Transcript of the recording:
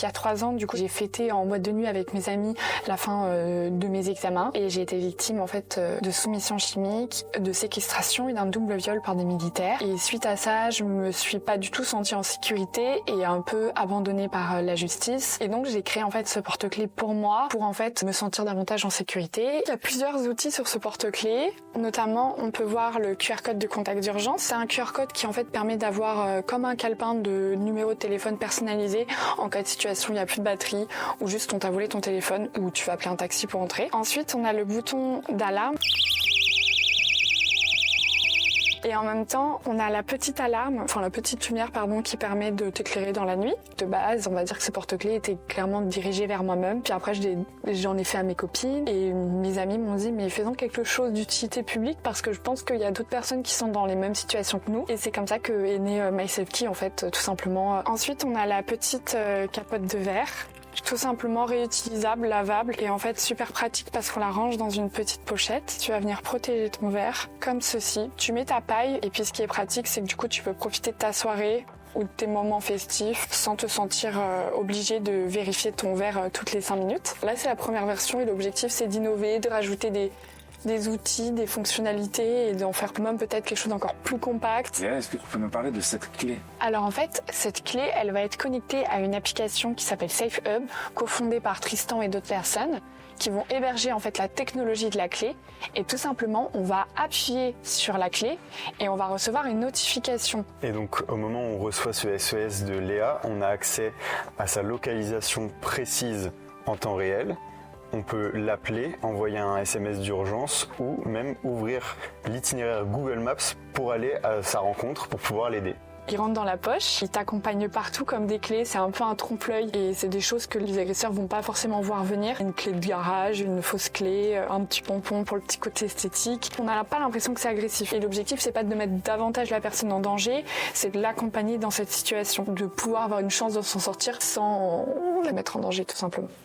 il y a 3 ans, du coup, j'ai fêté en boîte de nuit avec mes amis la fin de mes examens et j'ai été victime en fait de soumission chimique, de séquestration et d'un double viol par des militaires. Et suite à ça, je me suis pas du tout sentie en sécurité et un peu abandonnée par la justice. Et donc j'ai créé en fait ce porte-clés pour moi, pour en fait me sentir davantage en sécurité. Il y a plusieurs outils sur ce porte-clés. Notamment, on peut voir le QR code de contact d'urgence. C'est un QR code qui en fait permet d'avoir comme un calepin de numéro de téléphone personnalisé en cas de situation où il n'y a plus de batterie ou juste on t'a volé ton téléphone ou tu vas appeler un taxi pour entrer. Ensuite, on a le bouton d'alarme. Et en même temps, on a la petite lumière qui permet de t'éclairer dans la nuit. De base, on va dire que ce porte-clés était clairement dirigé vers moi-même. Puis après, j'en ai fait à mes copines et mes amis m'ont dit mais faisons quelque chose d'utilité publique parce que je pense qu'il y a d'autres personnes qui sont dans les mêmes situations que nous. Et c'est comme ça que est né MySafeKey en fait, tout simplement. Ensuite, on a la petite capote de verre. Tout simplement réutilisable, lavable et en fait super pratique parce qu'on la range dans une petite pochette. Tu vas venir protéger ton verre comme ceci. Tu mets ta paille et puis ce qui est pratique c'est que du coup tu peux profiter de ta soirée ou de tes moments festifs sans te sentir obligé de vérifier ton verre toutes les 5 minutes. Là c'est la première version et l'objectif c'est d'innover, de rajouter des outils, des fonctionnalités et d'en faire même peut-être quelque chose d'encore plus compact. Et est-ce que tu peux me parler de cette clé ? Alors en fait, cette clé, elle va être connectée à une application qui s'appelle SafeHub, cofondée par Tristan et d'autres personnes, qui vont héberger en fait la technologie de la clé. Et tout simplement, on va appuyer sur la clé et on va recevoir une notification. Et donc au moment où on reçoit ce SOS de Léa, on a accès à sa localisation précise en temps réel. On peut l'appeler, envoyer un SMS d'urgence ou même ouvrir l'itinéraire Google Maps pour aller à sa rencontre pour pouvoir l'aider. Ils rentrent dans la poche, ils t'accompagnent partout comme des clés, c'est un peu un trompe-l'œil et c'est des choses que les agresseurs vont pas forcément voir venir. Une clé de garage, une fausse clé, un petit pompon pour le petit côté esthétique. On n'a pas l'impression que c'est agressif et l'objectif c'est pas de mettre davantage la personne en danger, c'est de l'accompagner dans cette situation, de pouvoir avoir une chance de s'en sortir sans la mettre en danger tout simplement.